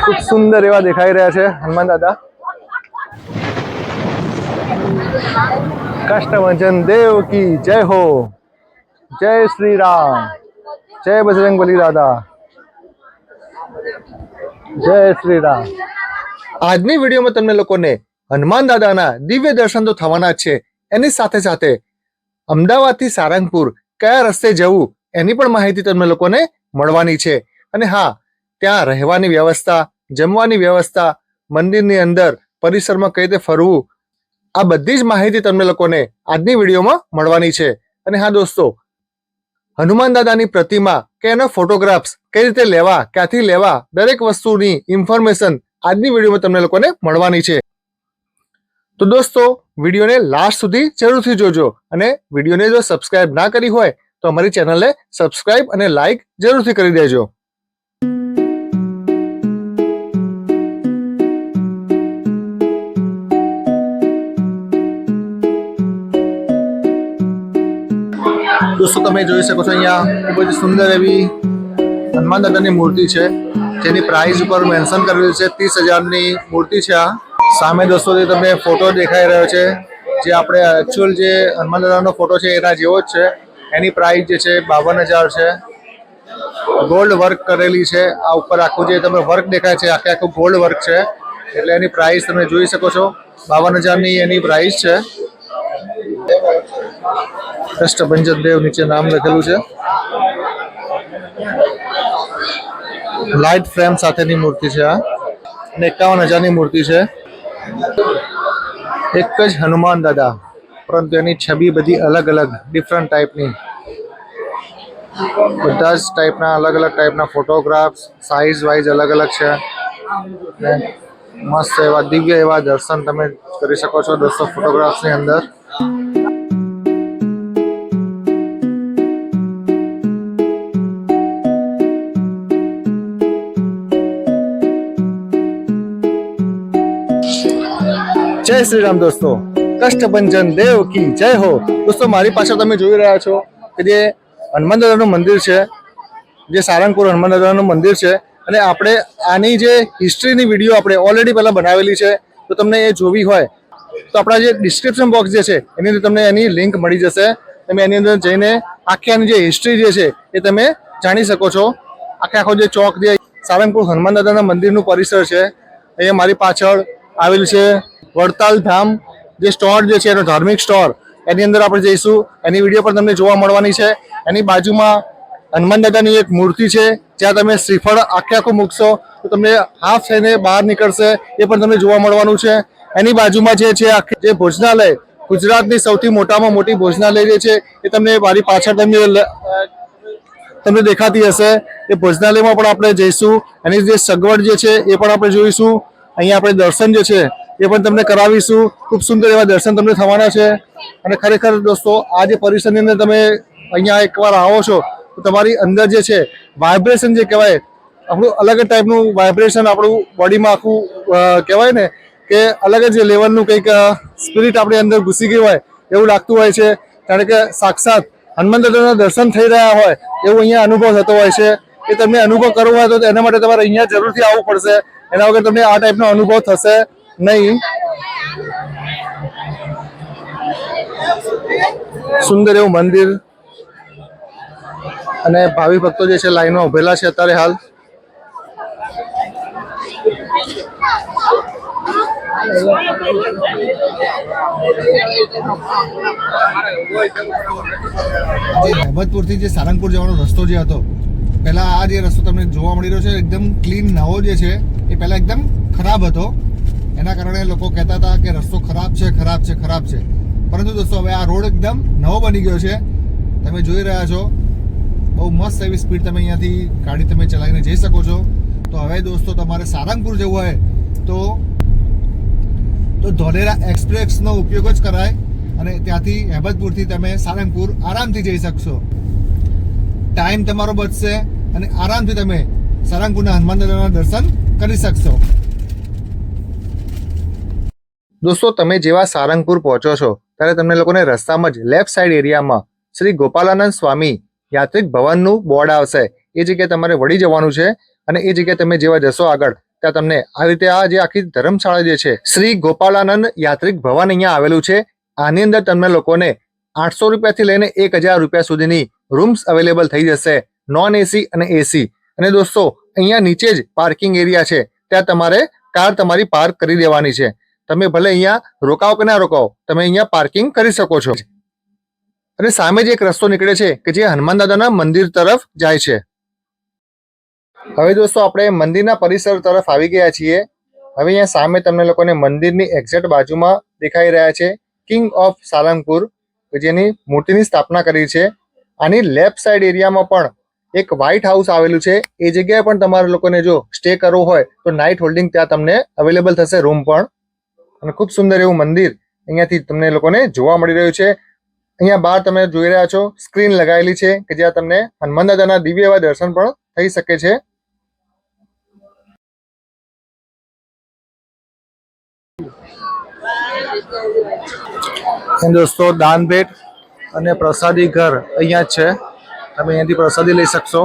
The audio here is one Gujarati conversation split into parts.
खूब सुंदर एवा देखाई रह्या छे हनुमान दादा। कष्टभंजन देव की जय हो, जय श्री राम, जय बजरंगबली दादा, जय श्री राम। આજની વિડીયોમાં તમને લોકોને હનુમાન દાદાના દિવ્ય દર્શન તો થવાના જ છે, એની સાથે સાથે અમદાવાદથી સારંગપુર કયા રસ્તે જવું એની પણ માહિતી તમને લોકોને મળવાની છે। અને હા, ત્યાં રહેવાની વ્યવસ્થા, જમવાની વ્યવસ્થા, મંદિરની અંદર પરિસરમાં કઈ રીતે ફરવું, આ બધી જ માહિતી તમને લોકોને આજની વિડીયોમાં મળવાની છે। અને હા દોસ્તો, હનુમાન દાદાની પ્રતિમા કે એના ફોટોગ્રાફ્સ કઈ રીતે લેવા, ક્યાંથી લેવા, દરેક વસ્તુની ઇન્ફોર્મેશન આજની વિડીયોમાં તમને લોકોને મળવાની છે। તો દોસ્તો, વિડીયોને લાસ્ટ સુધી જરૂરથી જોજો અને વિડીયોને જો સબસ્ક્રાઇબ ના કરી હોય તો અમારી ચેનલને સબસ્ક્રાઇબ અને લાઈક જરૂરથી કરી દેજો। दोस्तों, તમે જોઈ શકો છો અહીંયા ખૂબ જ સુંદર એવી હનુમાન દાદાની મૂર્તિ છે, જેની પ્રાઇસ ઉપર મેન્શન કરેલું છે 30,000ની મૂર્તિ છે। આ સામે દોસ્તો તમને ફોટો દેખાઈ રહ્યો છે, જે આપણે એકચ્યુઅલ જે હનુમાન દાદાનો ફોટો છે એના જેવો જ છે। એની પ્રાઇસ જે છે 52,000 છે। ગોલ્ડ વર્ક કરેલી છે, આ ઉપર આખું જે તમે વર્ક દેખાય છે આખું ગોલ્ડ વર્ક છે, એટલે એની પ્રાઇસ તમે જોઈ શકો છો 52,000ની એની પ્રાઇસ છે। કષ્ટભંજન દેવ નીચે નામ લખેલું છે। લાઇટ ફ્રેમ સાથેની મૂર્તિ છે આ, અને 51,000ની મૂર્તિ છે। એક જ હનુમાન દાદા, પરંતુ એની છબી બધી અલગ અલગ ડિફરન્ટ ટાઈપની, બધા જ ટાઈપના અલગ અલગ ટાઈપના ફોટોગ્રાફ્સ, સાઇઝ વાઇઝ અલગ અલગ છે। મસ્ત એવા દિવ્ય એવા દર્શન તમે કરી શકો છો દોસ્તો ફોટોગ્રાફ્સની અંદર। જય શ્રી રામ દોસ્તો, કષ્ટભંજન દેવ કી જય હો। દોસ્તો, મારી પાછળ તમે જોઈ રહ્યા છો કે જે હનુમાન દાદાનું મંદિર છે, જે સારંગપુર હનુમાન દાદાનું મંદિર છે, અને આપણે આની જે હિસ્ટ્રીની વિડીયો આપણે ઓલરેડી પહેલાં બનાવેલી છે, તો તમને એ જોવી હોય તો આપણા જે ડિસ્ક્રિપ્શન બોક્સ જે છે એની અંદર તમને એની લિંક મળી જશે। તમે એની અંદર જઈને આખી આની જે હિસ્ટ્રી જે છે એ તમે જાણી શકો છો। આખો જે ચોક જે સારંગપુર હનુમાન દાદાના મંદિરનું પરિસર છે, અહીંયા મારી પાછળ આવેલું છે વડતાલ ધામ જે સ્ટોર જે છે એનો ધાર્મિક સ્ટોર, એની અંદર આપણે જઈશું, એની વિડીયો પણ તમને જોવા મળવાની છે। એની બાજુમાં હનુમાન દાદાની એક મૂર્તિ છે, જ્યાં તમે શ્રીફળ આખું મૂકશો તો તમને હાફ થઈને બહાર નીકળશે, એ પણ તમને જોવા મળવાનું છે। એની બાજુમાં જે છે આખી જે ભોજનાલય, ગુજરાતની સૌથી મોટામાં મોટી ભોજનાલય જે છે એ તમને મારી પાછળ તમને દેખાતી હશે। એ ભોજનાલયમાં પણ આપણે જઈશું, એની જે સગવડ જે છે એ પણ આપણે જોઈશું। અહીંયા આપણે દર્શન જે છે એ પણ તમને કરાવીશું। ખૂબ સુંદર એવા દર્શન તમને થવાના છે। અને ખરેખર દોસ્તો, આ જે પરિસરની અંદર તમે અહીંયા એકવાર આવો છો તો તમારી અંદર જે છે વાઇબ્રેશન જે કહેવાય, આપણું અલગ જ ટાઈપનું વાઇબ્રેશન આપણું બોડીમાં આખું કહેવાય ને કે અલગ જ લેવલનું કંઈક સ્પિરિટ આપણી અંદર ઘૂસી ગઈ હોય એવું લાગતું હોય છે, કારણ કે સાક્ષાત હનુમાન દાદાના દર્શન થઈ રહ્યા હોય એવું અહીંયા અનુભવ થતો હોય છે। એ તમને અનુભવ કરવો હોય તો એના માટે તમારે અહીંયા જરૂરથી આવવું પડશે, એના વગર તમને આ ટાઈપનો અનુભવ થશે નહીં। સુંદર એવું મંદિર, અને ભાવિ ભક્તો જે છે લાઈનમાં ઉભેલા છે અત્યારે હાલ। અહેમદપુરથી જે સારંગપુર જવાનો રસ્તો જે હતો, પહેલા આ જે રસ્તો તમને જોવા મળી રહ્યો છે એકદમ ક્લીન નવો જે છે, એ પહેલા એકદમ ખરાબ હતો। એના કારણે લોકો કહેતા હતા કે રસ્તો ખરાબ છે, ખરાબ છે, ખરાબ છે, પરંતુ દોસ્તો હવે આ રોડ એકદમ નવો બની ગયો છે। તમે જોઈ રહ્યા છો, બહુ મસ્ત એવી સ્પીડ તમે અહીંયાથી ગાડી તમે ચલાવીને જઈ શકો છો। તો હવે દોસ્તો, તમારે સારંગપુર જવું હોય તો ધોલેરા એક્સપ્રેસનો ઉપયોગ જ કરાય, અને ત્યાંથી અહેમદપુરથી તમે સારંગપુર આરામથી જઈ શકશો। ટાઈમ તમારો બચશે અને આરામથી તમે સારંગપુરના હનુમાન દાદાના દર્શન કરી શકશો। દોસ્તો, તમે જેવા સારંગપુર પહોંચો છો ત્યારે તમને લોકોને રસ્તામાં જ લેફ્ટ સાઈડ એરિયામાં શ્રી ગોપાલાનંદ સ્વામી યાત્રિક ભવનનું બોર્ડ આવશે। એ જગ્યાએ તમારે વળી જવાનું છે, અને એ જગ્યાએ તમે જેવા જશો આગળ ત્યાં તમને આ રીતે આ જે આખી ધર્મશાળા જે છે શ્રી ગોપાલાનંદ યાત્રિક ભવન અહીંયા આવેલું છે. આની અંદર તમને લોકોને 800 રૂપિયાથી લઈને 1000 રૂપિયા સુધીની રૂમ્સ અવેલેબલ થઈ જશે, નોન એસી અને એસી. અને દોસ્તો અહીંયા નીચે જ પાર્કિંગ એરિયા છે, ત્યાં તમારે કાર તમારી પાર્ક કરી દેવાની છે. તમે ભલે અહીંયા રોકાવો કે ના રોકાવો, તમે અહીંયા પાર્કિંગ કરી શકો છો. અને સામે જ એક રસ્તો નીકળે છે કે જે હનુમાન દાદાના મંદિર તરફ જાય છે. હવે દોસ્તો આપણે મંદિરના પરિસર તરફ આવી ગયા છીએ. હવે અહીંયા સામે તમને લોકોને મંદિરની એક્ઝેક્ટ બાજુમાં દેખાઈ રહ્યા છે કિંગ ઓફ સાલંગપુર, જેની મૂર્તિની સ્થાપના કરી છે. આની લેફ્ટ સાઈડ એરિયામાં પણ એક વ્હાઇટ હાઉસ આવેલું છે. એ જગ્યાએ પણ તમારા લોકોને જો સ્ટે કરવો હોય તો નાઇટ હોલ્ડિંગ ત્યાં તમને અવેલેબલ થશે, રૂમ પણ. અને ખૂબ સુંદર એવું મંદિર અહીંયાથી તમને લોકોને જોવા મળી રહ્યું છે. અહીંયા બહાર તમે જોઈ રહ્યા છો સ્ક્રીન લગાવેલી છે કે જ્યાં તમને હનુમાન દાદાના દિવ્ય એવા દર્શન પણ થઈ શકે છે. દોસ્તો દાન ભેટ અને પ્રસાદી ઘર અહીંયા જ છે. તમે અહીંયાથી પ્રસાદી લઈ શકશો.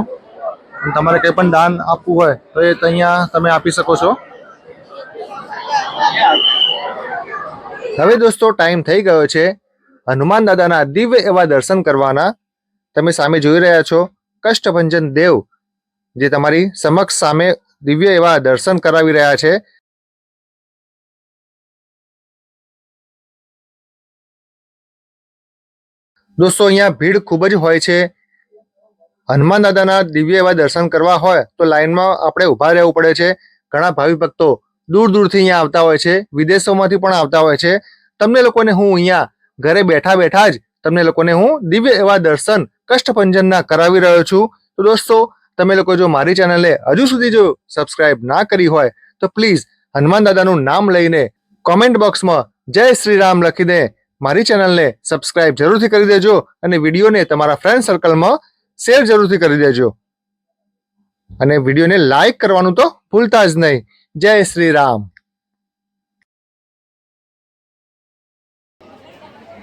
તમારે કંઈ પણ દાન આપવું હોય તો એ અહીંયા તમે આપી શકો છો. હવે દોસ્તો ટાઈમ થઈ ગયો છે હનુમાન દાદાના દિવ્ય એવા દર્શન કરવાના. તમે સામે જોઈ રહ્યા છો કષ્ટભંજન દેવ જે તમારી સમક્ષ સામે દિવ્ય એવા દર્શન કરાવી રહ્યા છે. દોસ્તો અહીંયા ભીડ ખૂબ જ હોય છે. હનુમાન દાદાના દિવ્ય એવા દર્શન કરવા હોય તો લાઈનમાં આપણે ઊભા રહેવું પડે છે. ઘણા ભાવિ ભક્તો દૂર દૂરથી અહીંયા આવતા હોય છે, વિદેશોમાંથી પણ આવતા હોય છે. તમને લોકોને હું અહીંયા ઘરે બેઠા બેઠા જ તમને લોકોને હું દિવ્ય એવા દર્શન કષ્ટભંજનના કરાવી રહ્યો છું. તો દોસ્તો તમે લોકો જો મારી ચેનલને હજુ સુધી જો સબસ્ક્રાઇબ ના કરી હોય તો પ્લીઝ હનુમાન દાદાનું નામ લઈને કોમેન્ટ બોક્સમાં જય શ્રી રામ લખીને મારી ચેનલને સબસ્ક્રાઇબ જરૂરથી કરી દેજો અને વિડીયોને તમારા ફ્રેન્ડ સર્કલમાં શેર જરૂરથી કરી દેજો. અને વિડીયોને લાઈક કરવાનું તો ભૂલતા જ નહીં. જય શ્રી રામ.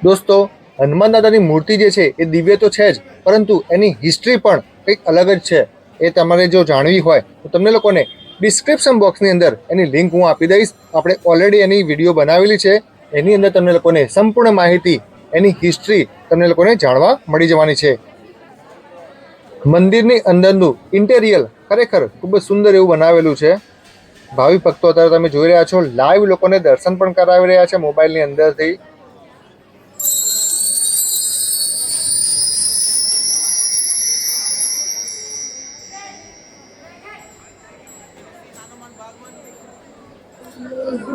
દોસ્તો હનુમાન દાદાની મૂર્તિ જે છે એ દિવ્ય તો છે જ, પરંતુ એની હિસ્ટ્રી પણ કંઈક અલગ જ છે. એ તમારે જો જાણવી હોય તો તમને લોકોને ડિસ્ક્રિપ્શન બોક્સની અંદર એની લિંક હું આપી દઈશ. આપણે ઓલરેડી એની વિડીયો બનાવેલી છે. એની અંદર તમને લોકોને સંપૂર્ણ માહિતી, એની હિસ્ટ્રી તમને લોકોને જાણવા મળી જવાની છે. મંદિરની અંદરનું ઇન્ટેરિયર ખરેખર ખૂબ જ સુંદર એવું બનાવેલું છે. ભાવિ ભક્તો અત્યારે તમે જોઈ રહ્યા છો લાઈવ લોકોને દર્શન પણ કરાવી રહ્યા છે મોબાઈલની અંદરથી.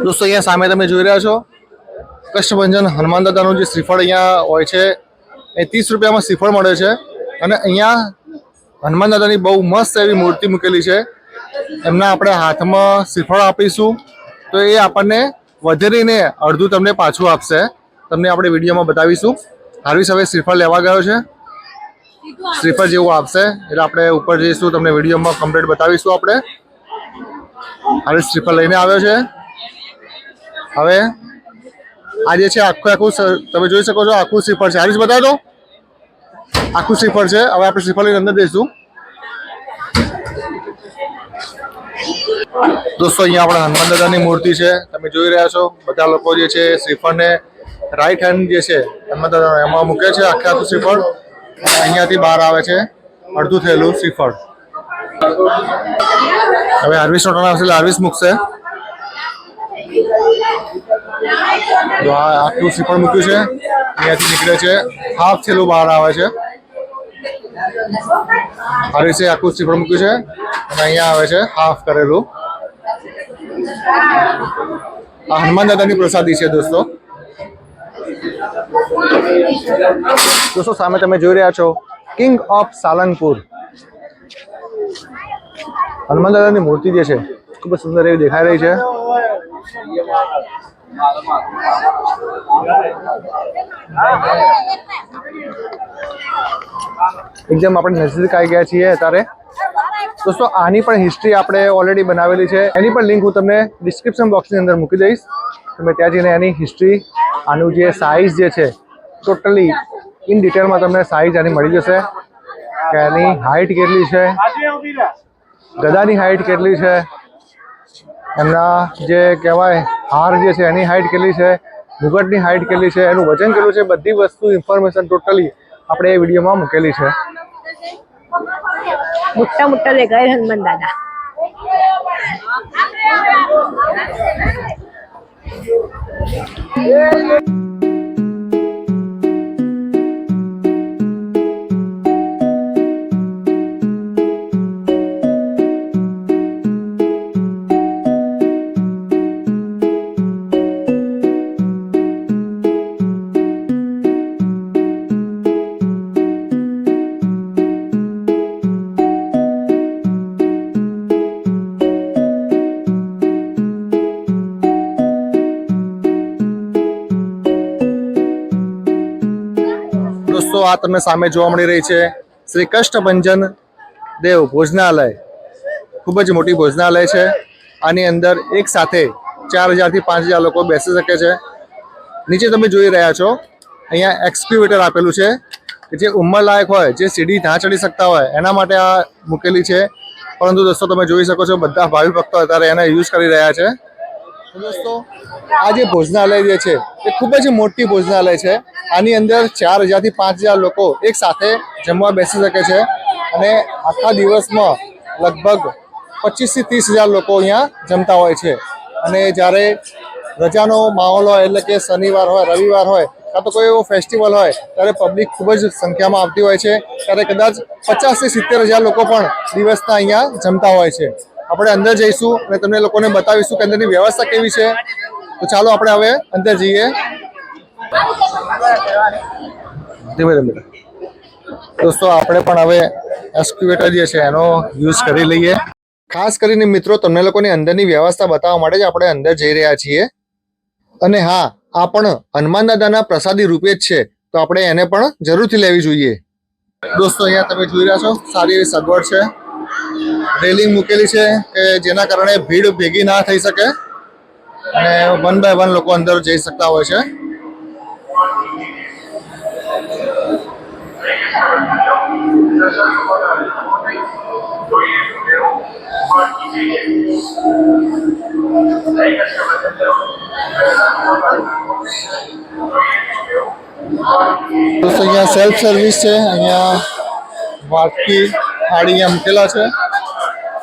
દોસ્તો અહીંયા સામે તમે જોઈ રહ્યા છો કષ્ટભંજન હનુમાન દાદાનું જે શ્રીફળ અહીંયા હોય છે એ 30 રૂપિયામાં શ્રીફળ મળે છે. અને અહીંયા હનુમાન દાદાની બહુ મસ્ત એવી મૂર્તિ મૂકેલી છે. એમના આપણે હાથમાં શ્રીફળ આપીશું તો એ આપણને વધેરીને અડધું તમને પાછું આપશે. તમને આપણે વિડીયોમાં બતાવીશું. હાર્વિસ હવે શ્રીફળ લેવા ગયો છે, શ્રીફળ જેવું આપશે એટલે આપણે ઉપર જઈશું, તમને વિડીયોમાં કમ્પ્લીટ બતાવીશું. આપણે હાર્વિસ શ્રીફળ લઈને આવ્યો છે. હવે આ જે છે આખું તમે જોઈ શકો છો આખું શ્રીફળ છે. હાર્વિસ બતાવી દો, આખું શ્રીફળ છે. હવે આપણે શ્રીફળની અંદર જઈશું. દોસ્તો અહીંયા આપણે હનુમાન દાદાની મૂર્તિ છે, તમે જોઈ રહ્યા છો. બધા લોકો જે છે શ્રીફળને રાઈટ હેન્ડ જે છે હનુમાન દાદા એમાં મૂકે છે આખું શ્રીફળ. અહીંયાથી બહાર આવે છે અડધું થયેલું શ્રીફળ. હવે હાર્વિસ નો ટર્ન આવશે એટલે હાર્વિસ મૂકશે. તો આ આખું શ્રીફળ મૂક્યું છે, અહીંયાથી નીકળે છે હાફ થયેલું બહાર આવે છે. હાર્વિસે આખું શ્રીફળ મૂક્યું છે અને અહીંયા આવે છે હાફ કરેલું. આ હનુમાન દાદાની પ્રસાદી છે દોસ્તો. સામે તમે જોઈ રહ્યા છો કિંગ ઓફ સાલંગપુર. હનુમાન દાદાની મૂર્તિ જે છે ખૂબ જ સુંદર એવી દેખાઈ રહી છે. એકદમ આપણે નજીક આવી ગયા છીએ અત્યારે. દોસ્તો આની પણ હિસ્ટ્રી આપણે ઓલરેડી બનાવેલી છે, એની પણ લિંક હું તમને ડિસ્ક્રિપ્શન બોક્સની અંદર મૂકી દઈશ. તમે ત્યાં જઈને એની હિસ્ટ્રી, આનું જે સાઇઝ જે છે ટોટલી ઇન ડિટેલમાં તમને સાઇઝ આની મળી જશે કે એની હાઇટ કેટલી છે, ગદાની હાઇટ કેટલી છે, એમના જે કહેવાય હાર જે છે એની હાઇટ કેટલી છે, મુગટની હાઇટ કેટલી છે, એનું વજન કેટલું છે, બધી વસ્તુ ઇન્ફોર્મેશન ટોટલી આપણે એ વિડીયોમાં મૂકેલી છે. મોટા મોટા દેખાય હનુમાન દાદા. દોસ્તો આ તમને સામે જોવા મળી રહી છે શ્રી કષ્ટભંજન દેવ ભોજનાલય. ખૂબ જ મોટી ભોજનાલય છે. આની અંદર એક સાથે 4000 થી 5000 લોકો બેસી શકે છે. નીચે તમે જોઈ રહ્યા છો અહીંયા એક્સક્યુવેટર આપેલું છે કે જે ઉંમરલાયક હોય, જે સીડી ના ચડી શકતા હોય એના માટે આ મૂકેલી છે. પરંતુ દોસ્તો તમે જોઈ શકો છો બધા ભાવિ ભક્તો અત્યારે એને યુઝ કરી રહ્યા છે. દોસ્તો આ જે ભોજનાલય જે છે એ ખૂબ જ મોટી ભોજનાલય છે. આની અંદર 4000 થી 5000 લોકો એક સાથે જમવા બેસી શકે છે અને આખા દિવસમાં લગભગ 25 થી 30000 લોકો અહીંયા જમતા હોય છે. અને જ્યારે રજાનો માહોલ હોય એટલે કે શનિવાર હોય, રવિવાર હોય, કાં તો કોઈ એવો ફેસ્ટિવલ હોય ત્યારે પબ્લિક ખૂબ જ સંખ્યામાં આવતી હોય છે. ત્યારે કદાચ 50 થી 70000 લોકો પણ દિવસના અહીંયા જમતા હોય છે. આપણે અંદર જઈશું અને તમને લોકોને બતાવીશું કે અંદરની વ્યવસ્થા કેવી છે. તો ચાલો આપણે હવે અંદર જઈએ. ધીમે ધીમે દોસ્તો આપણે પણ હવે એક્સક્યુવેટર જે છે એનો યુઝ કરી લઈએ. ખાસ કરીને મિત્રો તમને લોકોની અંદરની વ્યવસ્થા બતાવવા માટે જ આપણે અંદર જઈ રહ્યા છીએ. અને હા, આ પણ હનુમાન દાદાના પ્રસાદી રૂપે જ છે, તો આપણે એને પણ જરૂરથી લેવી જોઈએ. દોસ્તો અહીંયા તમે જોઈ રહ્યા છો સારી એવી સગવડ છે. રેલિંગ મૂકેલી છે કે જેના કારણે ભીડ ભેગી ના થઈ શકે અને 1 બાય 1 લોકો અંદર જઈ શકતા હોય છે. દોસ્તો અહીંયા સેલ્ફ સર્વિસ છે. અહીંયા વાટકી થાળી અહીંયા મૂકેલા છે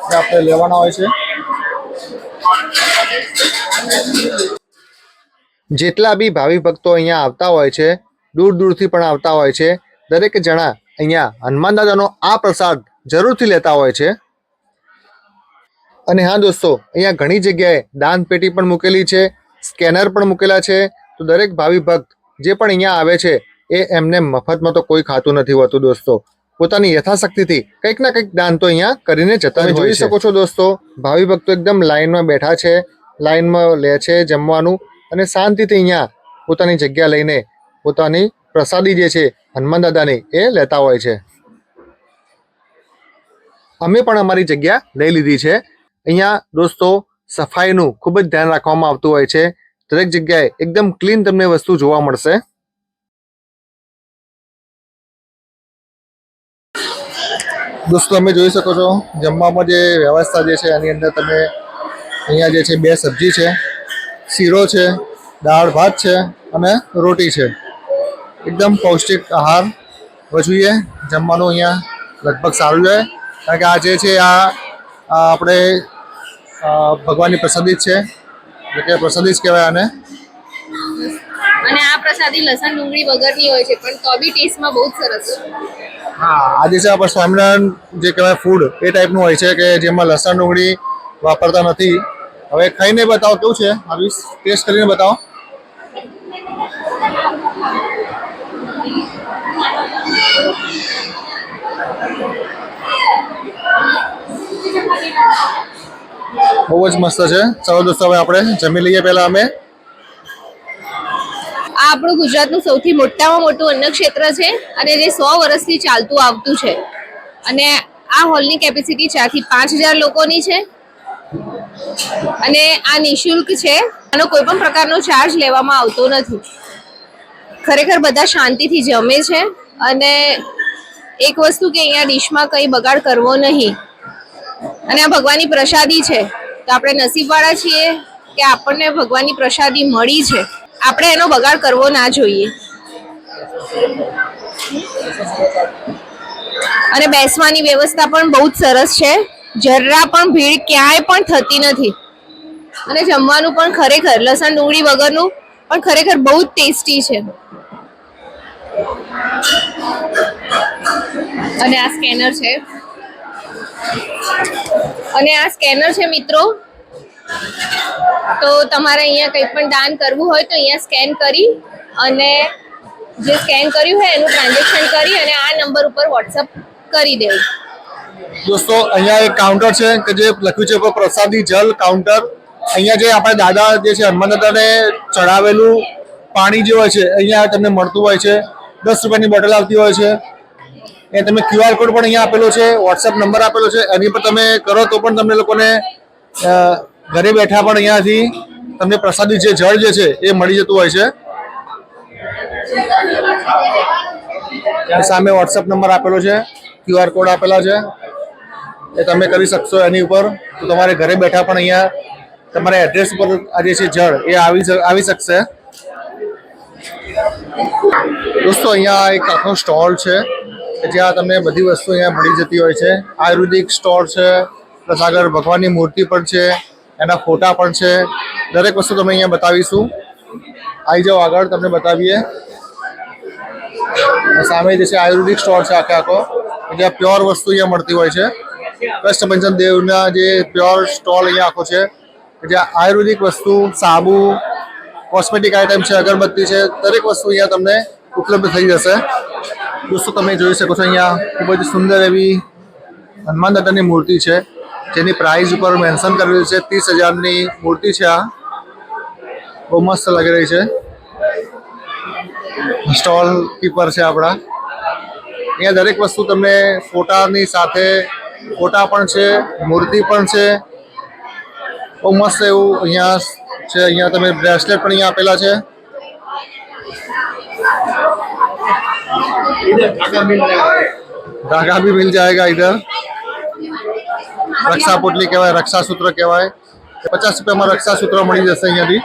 જે આપણે લેવાના હોય છે. જેટલા બી ભાવિ ભક્તો અહીંયા આવતા હોય છે, દૂર દૂરથી પણ આવતા હોય છે, દરેક જણા અહીંયા હનુમાન દાદાનો આ પ્રસાદ જરૂરથી લેતા હોય છે. અને હા દોસ્તો, અહીંયા ઘણી જગ્યાએ દાન પેટી પણ મૂકેલી છે, સ્કેનર પણ મૂકેલા છે. તો દરેક ભાવિ ભક્ત જે પણ અહીંયા આવે છે એ એમને મફતમાં તો કોઈ ખાતું નથી હોતું દોસ્તો. પોતાની યથાશક્તિથી કંઈક ના કંઈક દાન તો અહીંયા કરીને જતા જોઈ શકો છો દોસ્તો. ભાવિ ભક્તો એકદમ લાઈનમાં બેઠા છે, લાઈનમાં લે છે જમવાનું અને શાંતિથી અહીંયા પોતાની જગ્યા લઈને પોતાની પ્રસાદી જે છે હનુમાન દાદાની એ લેતા હોય છે. અમે પણ અમારી જગ્યા લઈ લીધી છે. અહીંયા દોસ્તો સફાઈનું ખૂબ જ ધ્યાન રાખવામાં આવતું હોય છે. દરેક જગ્યાએ એકદમ ક્લીન તમને વસ્તુ જોવા મળશે. દોસ્તો તમે જોઈ શકો છો જમવામાં જે વ્યવસ્થા જે છે એની અંદર તમે અહીંયા જે છે 2 સબ્જી છે, શીરો છે, દાળ ભાત છે અને રોટી છે. એકદમ પૌષ્ટિક આહાર જોઈએ. જમવાનું અહીંયા લગભગ સારું છે કારણ કે આ જે છે આ આપણે ભગવાનની પ્રસાદી જ છે, એટલે કે પ્રસાદી જ કહેવાય આને. અને આ પ્રસાદી લસણ ડુંગળી વગરની હોય છે પણ તો બી ટેસ્ટમાં બહુ જ સરસ છે. હા, આ જે છે આપણે સ્વામિનારાયણ જે કહેવાય ફૂડ એ ટાઈપનું હોય છે કે જેમાં લસણ ડુંગળી વાપરતા નથી. હવે ખાઈને બતાવો કેવું છે, આવી ટેસ્ટ કરીને બતાવો. બહુ જ મસ્ત છે. ચાલો દોસ્તો હવે આપણે જમી લઈએ. પહેલા અમે આ આપણું ગુજરાતનું સૌથી મોટામાં મોટું અન્ન ક્ષેત્ર છે અને જે 100 વર્ષથી ચાલતું આવતું છે. અને આ હોલની કેપેસિટી 4 થી 5000 લોકોની છે અને આ નિઃશુલ્ક છે. આનો કોઈ પણ પ્રકારનો ચાર્જ લેવામાં આવતો નથી. ખરેખર બધા શાંતિથી જમે છે અને એક વસ્તુ કે અહીંયા ડીશમાં કંઈ બગાડ કરવો નહીં. અને આ ભગવાનની પ્રસાદી છે તો આપણે નસીબવાળા છીએ કે આપણને ભગવાનની પ્રસાદી મળી છે. આપણે એનો બગાડ કરવો ના જોઈએ. અને બેસવાની વ્યવસ્થા પણ બહુ જ સરસ છે. જરા પણ ભીડ ક્યાંય પણ થતી નથી. અને જમવાનું પણ ખરેખર લસણ ડુંગળી વગરનું પણ ખરેખર બહુ જ ટેસ્ટી છે. અને આ સ્કેનર છે. મિત્રો, તો તમારે અહીંયા કંઈ પણ દાન કરવું હોય તો અહીંયા સ્કેન કરી અને જે સ્કેન કર્યું હોય એનું ટ્રાન્ઝેક્શન કરી અને આ નંબર ઉપર વોટ્સઅપ કરી દેવું. દોસ્તો અહીંયા એક કાઉન્ટર છે કે જે લખ્યું છે ઉપર પ્રસાદી જલ કાઉન્ટર. અહીંયા જે આપણે દાદા જે છે હનુમાન દાદાને ચડાવેલું પાણી જે હોય છે અહીંયા તમને મળતું હોય છે. 10 રૂપિયાની બોટલ આવતી હોય છે. એ તમે QR કોડ પણ અહીંયા આપેલો છે, વોટ્સએપ નંબર આપેલો છે, એની પર તમે કરો તો પણ તમને લોકોને ઘરે બેઠા પણ અહીંયાથી તમને પ્રસાદી જે જળ જે છે એ મળી જતું હોય છે. સામે વોટ્સએપ નંબર આપેલો છે, QR કોડ આપેલા છે, એ તમે કરી શકશો એની ઉપર. તો તમારે ઘરે બેઠા પણ અહીંયા તમારા એડ્રેસ ઉપર આ જે છે જળ એ આવી શકશે. દોસ્તો અહીંયા એક આખો સ્ટોલ છે કે જ્યાં તમને બધી વસ્તુ અહીંયા મળી જતી હોય છે. આયુર્વેદિક સ્ટોર છે, પ્લસ આગળ ભગવાનની મૂર્તિ પણ છે, એના ફોટા પણ છે. દરેક વસ્તુ તમે અહીંયા બતાવીશું. આવી જાઓ આગળ, તમને બતાવીએ. સામે જે છે આયુર્વેદિક સ્ટોર છે આખો જ્યાં પ્યોર વસ્તુ અહીંયા મળતી હોય છે. કષ્ટભંજન દેવના જે પ્યોર સ્ટોલ અહીંયા આખો છે જ્યાં આયુર્વેદિક વસ્તુ, સાબુ, કોસ્મેટિક આઇટમ છે, અગરબત્તી છે, દરેક વસ્તુ અહીંયા તમને ઉપલબ્ધ થઈ જશે. દોસ્તો તમે જોઈ શકો છો અહીંયા ખૂબ જ સુંદર એવી હનુમાન દાદાની મૂર્તિ છે જેની પ્રાઇસ ઉપર મેન્શન કરેલું છે 30,000ની મૂર્તિ છે. આ બહુ મસ્ત લાગી રહી છે. સ્ટોલ કીપર છે આપણા. અહીંયા દરેક વસ્તુ તમને ફોટાની સાથે ફોટા પણ છે, મૂર્તિ પણ છે. બહુ મસ્ત એવું અહીંયા છે. અહીંયા તમે બ્રેસલેટ પણ અહીંયા આપેલા છે. धागा भी मिल जाएगा इधर. रक्षा पोटली कहेवाय, रक्षा सूत्र कहेवाय. 50 રૂપિયામાં રક્ષા સૂત્ર મળી જશે અહીંયાથી.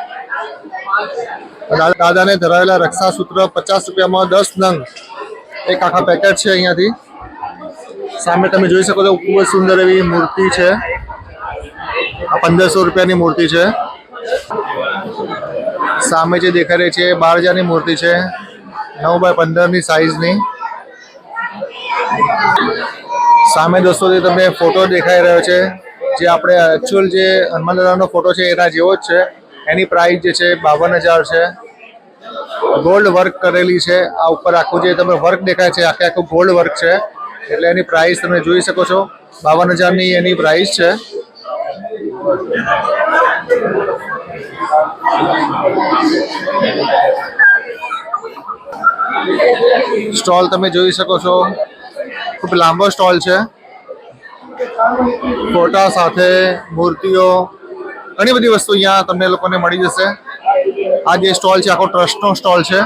દાદાને ધરાવેલા રક્ષા સૂત્ર 50 રૂપિયામાં 10 નંગ એક આખા પેકેટ છે અહીંયાથી. સામે તમે જોઈ શકો છો ખૂબ જ સુંદર એવી મૂર્તિ છે. આ 1500 રૂપિયાની મૂર્તિ છે. સામે જે દેખાઈ રહી છે 12,000ની મૂર્તિ છે, 9x15ની સાઈઝની. સામે દોસ્તો જે તમને ફોટો દેખાઈ રહ્યો છે જે આપણે એકચ્યુઅલ જે હનુમાન દાદાનો ફોટો છે એના જેવો જ છે. એની પ્રાઇસ જે છે 52,000 છે. ગોલ્ડ વર્ક કરેલી છે. આ ઉપર આખું જે તમે વર્ક દેખાય છે આખું ગોલ્ડ વર્ક છે. એટલે એની પ્રાઇસ તમે જોઈ શકો છો 52,000ની એની પ્રાઇસ છે. સ્ટોલ તમે જોઈ શકો છો ખૂબ લાંબો સ્ટોલ છે. ફોટા સાથે મૂર્તિઓ ઘણી બધી વસ્તુ અહીંયા તમને લોકોને મળી જશે. આ જે સ્ટોલ છે આખો ટ્રસ્ટનો સ્ટોલ છે.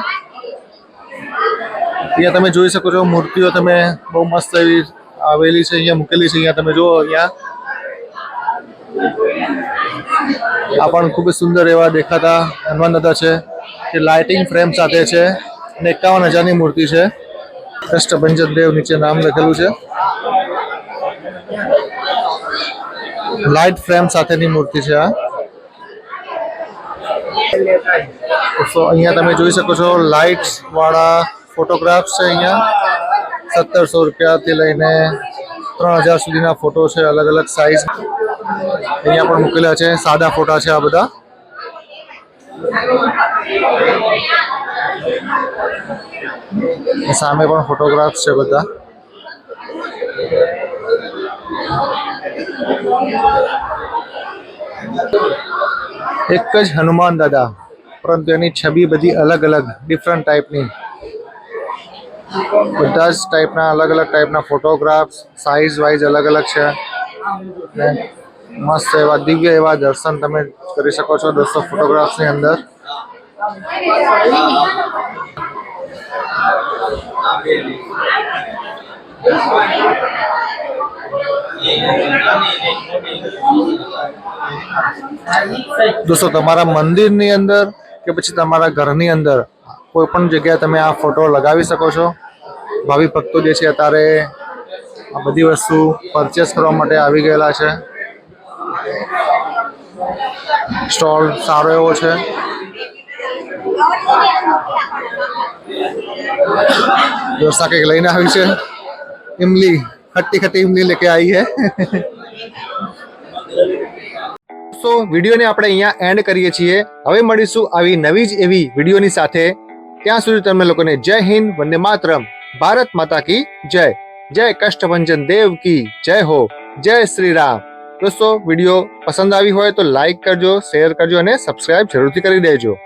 અહીંયા તમે જોઈ શકો છો મૂર્તિઓ તમે બહુ મસ્ત એવી આવેલી છે, અહીંયા મૂકેલી છે. અહીંયા તમે જુઓ, અહીંયા આ પણ ખૂબ જ સુંદર એવા દેખાતા હનુમાન દાદા છે જે લાઇટિંગ ફ્રેમ સાથે છે અને 51,000ની મૂર્તિ છે. કષ્ટભંજન દેવ નીચે નામ લખેલું છે. લાઇટ ફ્રેમ સાથેની મૂર્તિ છે આ. તો અહીંયા તમે જોઈ શકો છો લાઇટ્સ વાળા ફોટોગ્રાફ્સ છે. અહીંયા 1700 રૂપિયાથી લઈને 3,000 સુધીના ફોટો છે, અલગ અલગ સાઇઝ અહીંયા પણ મૂકેલા છે. સાદા ફોટા છે આ બધા. સામે પણ ફોટોગ્રાફ્સ છે બધા. એક જ હનુમાન દાદા પરંતુ એની છબી બધી અલગ અલગ ડિફરન્ટ ટાઈપની. બધા જ ટાઈપના અલગ અલગ ટાઈપના ફોટોગ્રાફ્સ સાઇઝ વાઇઝ અલગ અલગ છે. મસ્ત એવા દિવ્ય એવા દર્શન તમે કરી શકો છો દોસ્તો ફોટોગ્રાફ્સની અંદર. દોસ્તો તમારા મંદિરની અંદર કે પછી તમારા ઘરની અંદર કોઈ પણ જગ્યાએ તમે આ ફોટો લગાવી શકો છો. ભાવિ ભક્તો જે છે અત્યારે આ બધી વસ્તુ પરચેસ કરવા માટે આવી ગયેલા છે. સ્ટોલ સારો એવો છે. દોસ્તા કંઈક લઈને આવી છે. ઇમલી, ખટ્ટી ખટ્ટી ઇમલી લેકે આવી હે. તો વિડીયોને આપણે અહીંયા એન્ડ કરીએ છીએ. હવે મળીશું આવી નવી જ એવી વિડીયોની સાથે. ત્યાં સુધી તમે લોકોને જય હિન્દ, વંદે માતરમ, ભારત માતા કી જય, જય કષ્ટભંજન દેવ કી જય હો, જય શ્રી રામ. દોસ્તો વિડીયો પસંદ આવી હોય તો લાઈક કરજો, શેર કરજો અને સબસ્ક્રાઇબ જરૂરથી કરી દેજો.